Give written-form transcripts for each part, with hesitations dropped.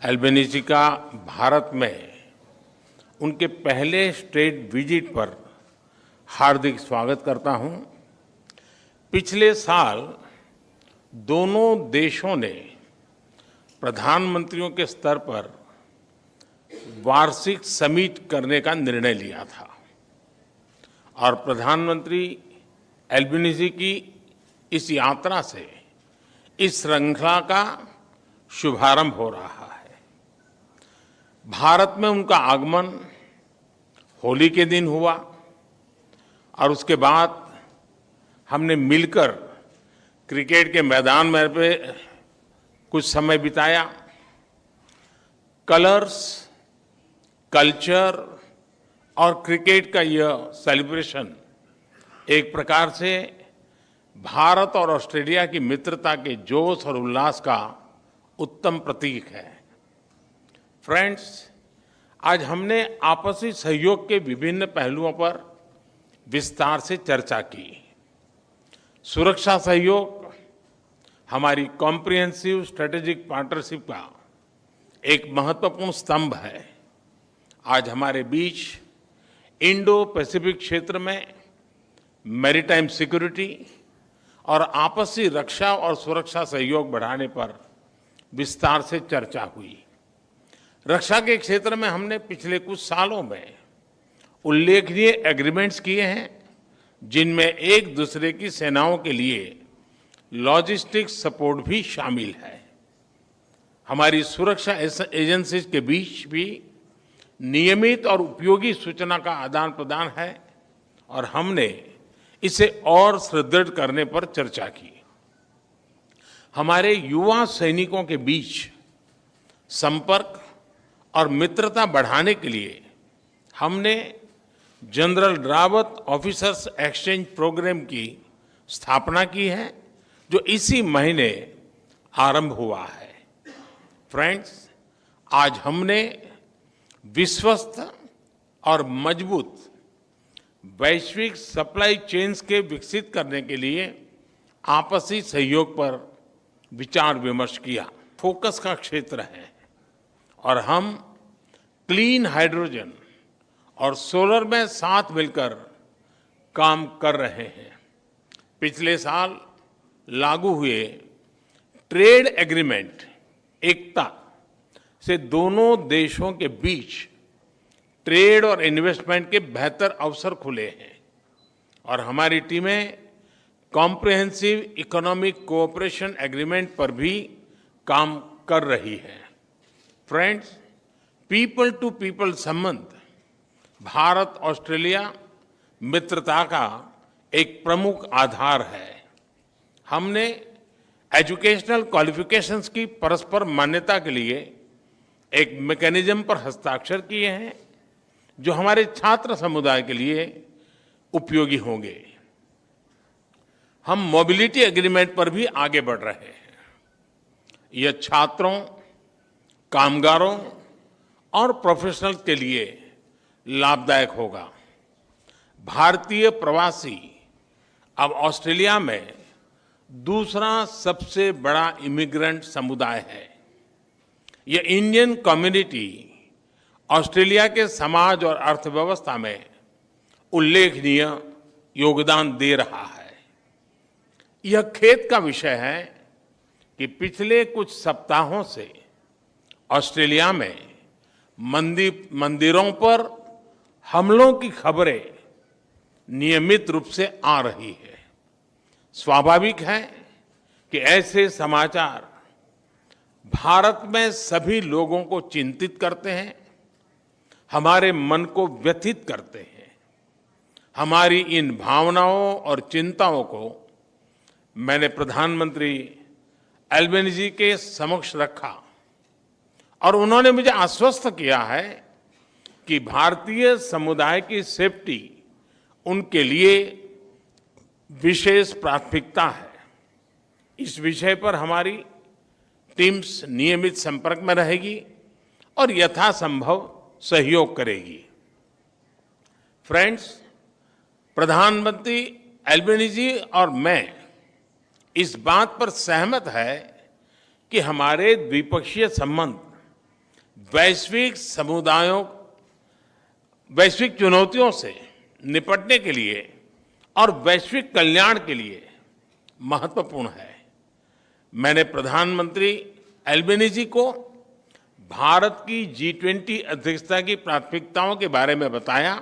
एल्बेनीजी का भारत में उनके पहले स्टेट विजिट पर हार्दिक स्वागत करता हूं। पिछले साल दोनों देशों ने प्रधानमंत्रियों के स्तर पर वार्षिक समिट करने का निर्णय लिया था और प्रधानमंत्री एल्बेनीजी की इस यात्रा से इस श्रृंखला का शुभारंभ हो रहा है। भारत में उनका आगमन होली के दिन हुआ और उसके बाद हमने मिलकर क्रिकेट के मैदान में पे कुछ समय बिताया। कलर्स, कल्चर और क्रिकेट का यह सेलिब्रेशन एक प्रकार से भारत और ऑस्ट्रेलिया की मित्रता के जोश और उल्लास का उत्तम प्रतीक है। फ्रेंड्स, आज हमने आपसी सहयोग के विभिन्न पहलुओं पर विस्तार से चर्चा की। सुरक्षा सहयोग हमारी कॉम्प्रिहेंसिव स्ट्रेटेजिक पार्टनरशिप का एक महत्वपूर्ण स्तंभ है। आज हमारे बीच इंडो पैसिफिक क्षेत्र में मैरीटाइम सिक्योरिटी और आपसी रक्षा और सुरक्षा सहयोग बढ़ाने पर विस्तार से चर्चा हुई। रक्षा के क्षेत्र में हमने पिछले कुछ सालों में उल्लेखनीय एग्रीमेंट्स किए हैं, जिनमें एक दूसरे की सेनाओं के लिए लॉजिस्टिक सपोर्ट भी शामिल है। हमारी सुरक्षा एजेंसीज के बीच भी नियमित और उपयोगी सूचना का आदान प्रदान है और हमने इसे और सुदृढ़ करने पर चर्चा की। हमारे युवा सैनिकों के बीच संपर्क और मित्रता बढ़ाने के लिए हमने general Rawat officers exchange programme की स्थापना की है, जो इसी महीने आरंभ हुआ है। फ्रेंड्स, आज हमने विश्वस्त और मजबूत वैश्विक सप्लाई चेन्स के विकसित करने के लिए आपसी सहयोग पर विचार विमर्श किया। फोकस का क्षेत्र है और हम क्लीन हाइड्रोजन और सोलर में साथ मिलकर काम कर रहे हैं। पिछले साल लागू हुए ट्रेड एग्रीमेंट एकता से दोनों देशों के बीच ट्रेड और इन्वेस्टमेंट के बेहतर अवसर खुले हैं और हमारी टीमें कॉम्प्रिहेंसिव इकोनॉमिक कोऑपरेशन एग्रीमेंट पर भी काम कर रही है। फ्रेंड्स, पीपल टू पीपल संबंध भारत ऑस्ट्रेलिया मित्रता का एक प्रमुख आधार है। हमने एजुकेशनल क्वालिफिकेशंस की परस्पर मान्यता के लिए एक मैकेनिज्म पर हस्ताक्षर किए हैं, जो हमारे छात्र समुदाय के लिए उपयोगी होंगे। हम मोबिलिटी एग्रीमेंट पर भी आगे बढ़ रहे हैं। यह छात्रों, कामगारों और प्रोफेशनल के लिए लाभदायक होगा। भारतीय प्रवासी अब ऑस्ट्रेलिया में दूसरा सबसे बड़ा इमिग्रेंट समुदाय है। यह इंडियन कम्युनिटी ऑस्ट्रेलिया के समाज और अर्थव्यवस्था में उल्लेखनीय योगदान दे रहा है। यह खेद का विषय है कि पिछले कुछ सप्ताहों से ऑस्ट्रेलिया में मंदिरों पर हमलों की खबरें नियमित रूप से आ रही है। स्वाभाविक है कि ऐसे समाचार भारत में सभी लोगों को चिंतित करते हैं, हमारे मन को व्यथित करते हैं। हमारी इन भावनाओं और चिंताओं को मैंने प्रधानमंत्री एल्बेनीजी के समक्ष रखा और उन्होंने मुझे आश्वस्त किया है कि भारतीय समुदाय की सेफ्टी उनके लिए विशेष प्राथमिकता है। इस विषय पर हमारी टीम्स नियमित संपर्क में रहेगी और यथासंभव सहयोग करेगी। फ्रेंड्स, प्रधानमंत्री एल्बेनीजी और मैं इस बात पर सहमत है कि हमारे द्विपक्षीय संबंध वैश्विक समुदायों वैश्विक चुनौतियों से निपटने के लिए और वैश्विक कल्याण के लिए महत्वपूर्ण है। मैंने प्रधानमंत्री एल्बेनीजी को भारत की G20 अध्यक्षता की प्राथमिकताओं के बारे में बताया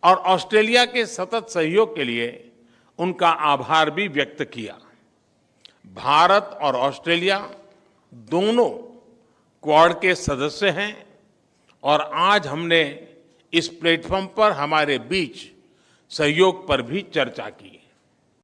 और ऑस्ट्रेलिया के सतत सहयोग के लिए उनका आभार भी व्यक्त किया। भारत और ऑस्ट्रेलिया दोनों क्वाड के सदस्य हैं और आज हमने इस प्लेटफॉर्म पर हमारे बीच सहयोग पर भी चर्चा की।